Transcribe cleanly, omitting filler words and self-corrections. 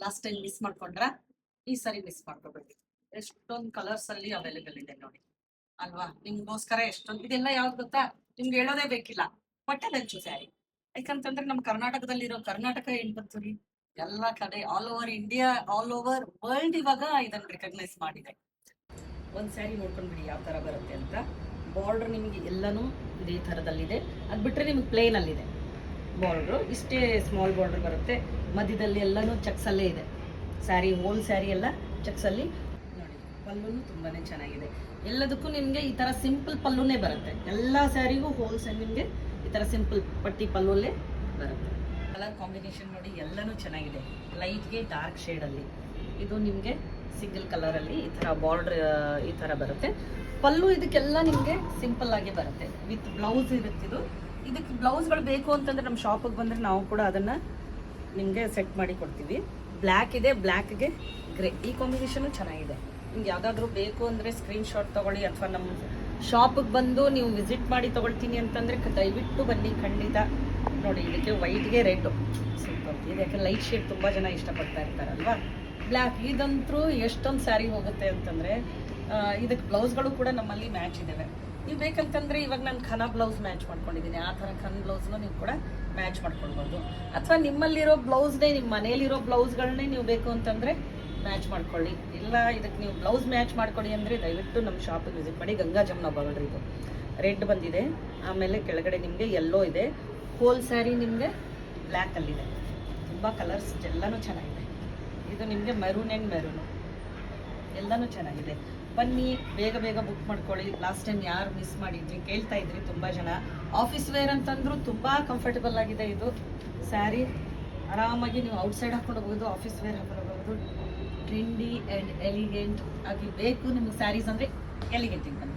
Last time miss ಮಾಡ್ಕೊಂಡ್ರ ಈ ಸರಿ ಮಿಸ್ ಮಾಡ್ಕೋಬೇಡಿ. ಎಷ್ಟೊಂದು ಕಲರ್ಸ್ ಅಲ್ಲಿ ಅವೈಲೇಬಲ್ ಇದೆ ನೋಡಿ ಅಲ್ವಾ. ನಿಮ್ಗೋಸ್ಕರ ಎಷ್ಟೊಂದು ಇದೆಲ್ಲ ಯಾವ್ದು ಗೊತ್ತಾ, ನಿಮ್ಗೆ ಹೇಳೋದೇ ಬೇಕಿಲ್ಲ, ಪಟ್ಟೆದಂಚು ಸ್ಯಾರಿ. ಯಾಕಂತಂದ್ರೆ ನಮ್ ಕರ್ನಾಟಕದಲ್ಲಿರೋ ಕರ್ನಾಟಕ ಏನ್ ಬಂತು ರೀ, ಎಲ್ಲಾ ಕಡೆ all over India, all over world ಇವಾಗ ಇದನ್ನ ರಿಕಗ್ನೈಸ್ ಮಾಡಿದೆ. ಒಂದ್ ಸ್ಯಾರಿ ನೋಡ್ಕೊಂಡ್ಬಿಡಿ ಯಾವ ತರ ಬರುತ್ತೆ ಅಂತ. ಬಾರ್ಡರ್ ನಿಮಗೆ ಎಲ್ಲಾನು ಇದೇ ತರದಲ್ಲಿದೆ, ಅದ್ ಬಿಟ್ರೆ ನಿಮ್ಗೆ ಪ್ಲೇನ್ ಅಲ್ಲಿದೆ ಬಾರ್ಡ್ರು. ಇಷ್ಟೇ ಸ್ಮಾಲ್ ಬಾರ್ಡರ್ ಬರುತ್ತೆ, ಮಧ್ಯದಲ್ಲಿ ಎಲ್ಲಾನು ಚೆಕ್ಸ್ ಅಲ್ಲೇ ಇದೆ. ಸ್ಯಾರಿ ಹೋಲ್ ಸ್ಯಾರಿ ಎಲ್ಲ ಚೆಕ್ಸ್ ಅಲ್ಲಿ ನೋಡಿ. ಪಲ್ಲುನು ತುಂಬಾನೇ ಚೆನ್ನಾಗಿದೆ. ಎಲ್ಲದಕ್ಕೂ ನಿಮ್ಗೆ ಈ ತರ ಸಿಂಪಲ್ ಪಲ್ಲುನೇ ಬರುತ್ತೆ. ಎಲ್ಲಾ ಸ್ಯಾರಿಗೂ ಹೋಲ್ ಸ್ಯಾರಿ ನಿಮ್ಗೆ ಈ ತರ ಸಿಂಪಲ್ ಪಟ್ಟಿ ಪಲ್ಲುಲ್ಲೇ ಬರುತ್ತೆ. ಕಲರ್ ಕಾಂಬಿನೇಷನ್ ನೋಡಿ ಎಲ್ಲಾನು ಚೆನ್ನಾಗಿದೆ. ಲೈಟ್ಗೆ ಡಾರ್ಕ್ ಶೇಡ್ ಅಲ್ಲಿ, ಇದು ನಿಮ್ಗೆ ಸಿಂಗಲ್ ಕಲರ್ ಅಲ್ಲಿ ಈ ತರ ಬಾರ್ಡರ್ ಈ ತರ ಬರುತ್ತೆ. ಪಲ್ಲು ಇದಕ್ಕೆಲ್ಲ ನಿಮ್ಗೆ ಸಿಂಪಲ್ ಆಗಿ ಬರುತ್ತೆ, ವಿತ್ ಬ್ಲೌಸ್ ಇರುತ್ತಿದ್ದು. ಇದಕ್ಕೆ ಬ್ಲೌಸ್ಗಳು ಬೇಕು ಅಂತಂದ್ರೆ ನಮ್ಮ ಶಾಪಿಗೆ ಬಂದ್ರೆ ನಾವು ಕೂಡ ಅದನ್ನ ನಿಮ್ಗೆ ಸೆಟ್ ಮಾಡಿ ಕೊಡ್ತೀವಿ. ಬ್ಲ್ಯಾಕ್ ಇದೆ, ಬ್ಲ್ಯಾಕ್ಗೆ ಗ್ರೇ, ಈ ಕಾಂಬಿನೇಷನ್ ಚೆನ್ನಾಗಿದೆ. ನಿಮ್ಗೆ ಯಾವ್ದಾದ್ರು ಬೇಕು ಅಂದ್ರೆ ಸ್ಕ್ರೀನ್ ಶಾಟ್ ತಗೊಳ್ಳಿ, ಅಥವಾ ನಮ್ಮ ಶಾಪಿಗೆ ಬಂದು ನೀವು ವಿಸಿಟ್ ಮಾಡಿ ತಗೊಳ್ತೀನಿ ಅಂತಂದ್ರೆ ದಯವಿಟ್ಟು ಬನ್ನಿ, ಖಂಡಿತ. ನೋಡಿ ಇದಕ್ಕೆ ವೈಟ್ಗೆ ರೆಡ್ ಸೂಪರ್ ಇದೆ, ಯಾಕಂದ್ರೆ ಲೈಟ್ ಶೇಡ್ ತುಂಬಾ ಜನ ಇಷ್ಟಪಡ್ತಾ ಇರ್ತಾರಲ್ವಾ. ಬ್ಲ್ಯಾಕ್ ಇದಂತೂ ಎಷ್ಟೊಂದು ಸ್ಯಾರಿ ಹೋಗುತ್ತೆ ಅಂತಂದ್ರೆ. ಇದಕ್ಕೆ ಬ್ಲೌಸ್ಗಳು ಕೂಡ ನಮ್ಮಲ್ಲಿ ಮ್ಯಾಚ್ ಇದಾವೆ. ನೀವು ಬೇಕಂತಂದ್ರೆ ಇವಾಗ ನಾನು ಖನಾ ಬ್ಲೌಸ್ ಮ್ಯಾಚ್ ಮಾಡ್ಕೊಂಡಿದ್ದೀನಿ, ಆ ಥರ ಖನ್ ಬ್ಲೌಸ್ನ ನೀವು ಕೂಡ ಮ್ಯಾಚ್ ಮಾಡ್ಕೊಳ್ಬೋದು. ಅಥವಾ ನಿಮ್ಮಲ್ಲಿರೋ ಬ್ಲೌಸ್ನೇ, ನಿಮ್ಮ ಮನೆಯಲ್ಲಿರೋ ಬ್ಲೌಸ್ಗಳನ್ನೇ ನೀವು ಬೇಕು ಅಂತಂದ್ರೆ ಮ್ಯಾಚ್ ಮಾಡ್ಕೊಳ್ಳಿ. ಇಲ್ಲ ಇದಕ್ಕೆ ನೀವು ಬ್ಲೌಸ್ ಮ್ಯಾಚ್ ಮಾಡ್ಕೊಳ್ಳಿ ಅಂದರೆ ದಯವಿಟ್ಟು ನಮ್ಮ ಶಾಪಿಗೆ ವಿಸಿಟ್ ಮಾಡಿ. ಗಂಗಾ ಜಮ್ನ ಬಾರ್ಡ್ರ್ ಇದು ರೆಡ್ ಬಂದಿದೆ, ಆಮೇಲೆ ಕೆಳಗಡೆ ನಿಮಗೆ ಯೆಲ್ಲೋ ಇದೆ. ಹೋಲ್ ಸ್ಯಾರಿ ನಿಮಗೆ ಬ್ಲ್ಯಾಕಲ್ಲಿದೆ. ತುಂಬ ಕಲರ್ಸ್ ಎಲ್ಲನೂ ಚೆನ್ನಾಗಿದೆ. ಇದು ನಿಮಗೆ ಮೆರೂನ್ ಆ್ಯಂಡ್ ಮೆರೂನು ಎಲ್ಲನೂ ಚೆನ್ನಾಗಿದೆ. ಬನ್ನಿ, ಬೇಗ ಬೇಗ ಬುಕ್ ಮಾಡ್ಕೊಳ್ಳಿ. ಲಾಸ್ಟ್ ಟೈಮ್ ಯಾರು ಮಿಸ್ ಮಾಡಿದ್ರಿ, ಕೇಳ್ತಾ ಇದ್ರಿ ತುಂಬ ಜನ. ಆಫೀಸ್ ವೇರ್ ಅಂತಂದ್ರೂ ತುಂಬ ಕಂಫರ್ಟಬಲ್ ಆಗಿದೆ ಇದು ಸ್ಯಾರಿ. ಆರಾಮಾಗಿ ನೀವು ಔಟ್ಸೈಡ್ ಹಾಕೊಂಡು ಹೋಗ್ಬೋದು, ಆಫೀಸ್ ವೇರ್ ಹಾಕೊಂಡು ಹೋಗ್ಬೋದು. ಟ್ರೆಂಡಿ ಆ್ಯಂಡ್ ಎಲಿಗೆಂಟ್ ಆಗಿ ಬೇಕು ನಿಮ್ಗೆ ಸ್ಯಾರೀಸ್ ಅಂದರೆ ಎಲಿಗೆಂಟಿಗೆ ಬನ್ನಿ.